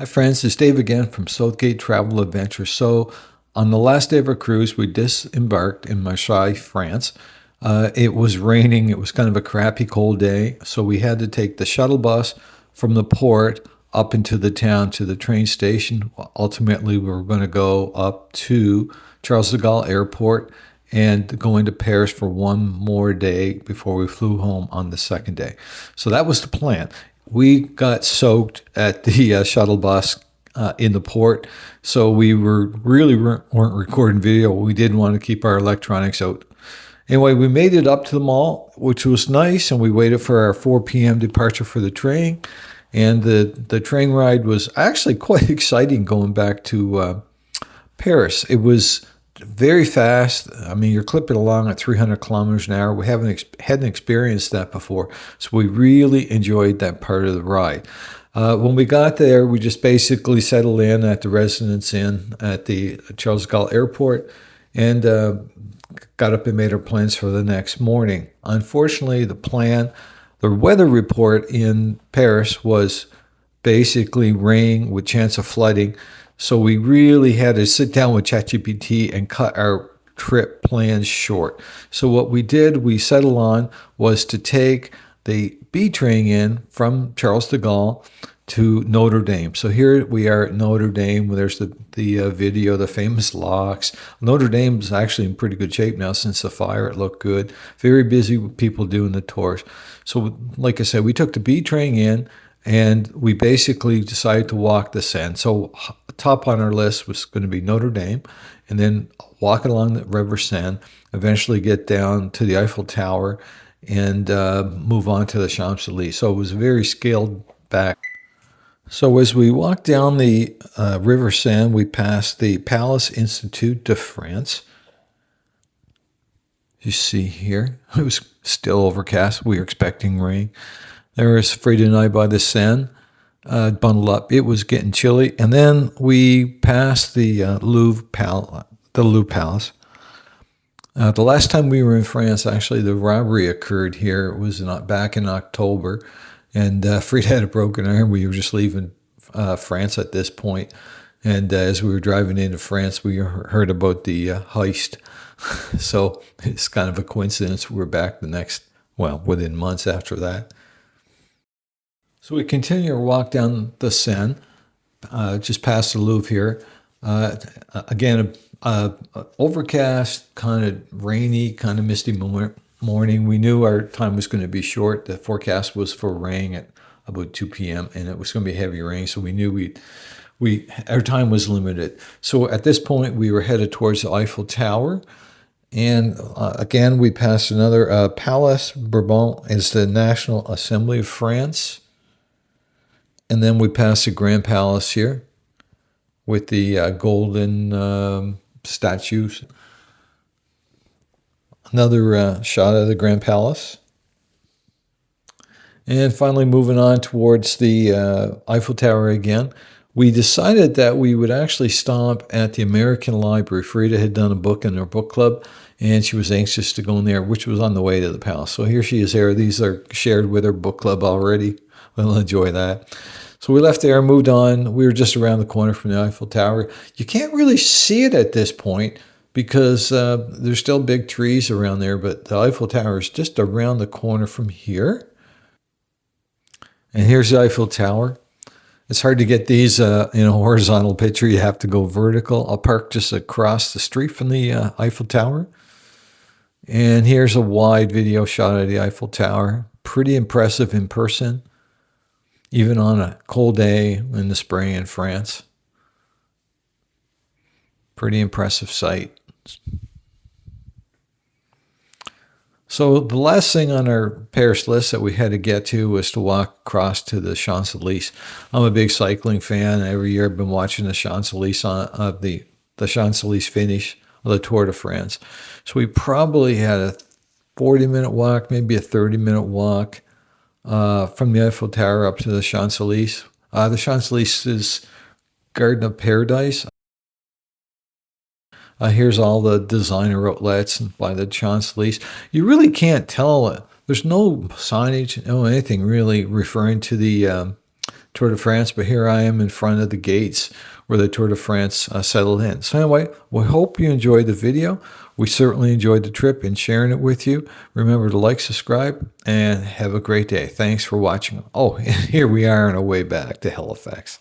Hi friends, it's Dave again from Southgate Travel Adventures. So on the last day of our cruise, we disembarked in Marseille, France. It was raining. It was kind of a crappy cold day. So we had to take the shuttle bus from the port up into the town to the train station. Ultimately, we were going to go up to Charles de Gaulle Airport and go into Paris for one more day before we flew home on the second day. So that was the plan. We got soaked at the shuttle bus in the port, so we weren't recording video. We didn't want to keep our electronics out. Anyway, we made it up to the mall, which was nice, and we waited for our 4 p.m. departure for the train. And the train ride was actually quite exciting going back to Paris. It was very fast. I mean, you're clipping along at 300 kilometers an hour. We hadn't experienced that before, so we really enjoyed that part of the ride. When we got there, we just basically settled in at the Residence Inn at the Charles de Gaulle Airport and got up and made our plans for the next morning. Unfortunately, the weather report in Paris was basically rain with chance of flooding. So we really had to sit down with ChatGPT and cut our trip plans short. So what we did, we settled on, was to take the B train in from Charles de Gaulle to Notre Dame. So here we are at Notre Dame. There's the video, the famous locks. Notre Dame is actually in pretty good shape now since the fire. It looked good. Very busy with people doing the tours. So like I said, we took the B train in, and we basically decided to walk the Seine. So top on our list was going to be Notre Dame, and then walk along the River Seine, eventually get down to the Eiffel Tower, and move on to the Champs-Élysées. So it was very scaled back. So as we walked down the River Seine, we passed the Palais Institut de France. You see here, it was still overcast. We were expecting rain. There was Frida and I by the Seine, bundled up. It was getting chilly. And then we passed the Louvre Palace. The last time we were in France, actually, the robbery occurred here. It was back in October. And Frida had a broken arm. We were just leaving France at this point. And as we were driving into France, we heard about the heist. So it's kind of a coincidence. We were back within months after that. So we continue our walk down the Seine, just past the Louvre here. Again, overcast, kind of rainy, kind of misty morning. We knew our time was going to be short. The forecast was for rain at about 2 p.m. and it was going to be heavy rain. So we knew our time was limited. So at this point, we were headed towards the Eiffel Tower. And again, we passed another Palace. Bourbon is the National Assembly of France. And then we passed the Grand Palace here with the golden statues. Another shot of the Grand Palace. And finally moving on towards the Eiffel Tower again. We decided that we would actually stop at the American Library. Frida had done a book in her book club, and she was anxious to go in there, which was on the way to the palace. So here she is there. These are shared with her book club already. We'll enjoy that. So we left there, moved on. We were just around the corner from the Eiffel Tower. You can't really see it at this point because there's still big trees around there, but the Eiffel Tower is just around the corner from here. And here's the Eiffel Tower. It's hard to get these in a horizontal picture. You have to go vertical. I'll park just across the street from the Eiffel Tower. And here's a wide video shot of the Eiffel Tower. Pretty impressive in person, even on a cold day in the spring in France. Pretty impressive sight. So the last thing on our Paris list that we had to get to was to walk across to the Champs-Élysées. I'm a big cycling fan. Every year I've been watching the Champs-Élysées the Champs-Élysées finish of the Tour de France. So we probably had a 40-minute walk, maybe a 30-minute walk from the Eiffel Tower up to the Champs-Élysées. The Champs-Élysées is Garden of Paradise. Here's all the designer outlets by the Champs-Élysées. You really can't tell. There's no signage, no anything really referring to the Tour de France, but here I am in front of the gates where the Tour de France settled in. So anyway, we hope you enjoyed the video. We certainly enjoyed the trip and sharing it with you. Remember to like, subscribe, and have a great day. Thanks for watching. Oh, and here we are on our way back to Halifax.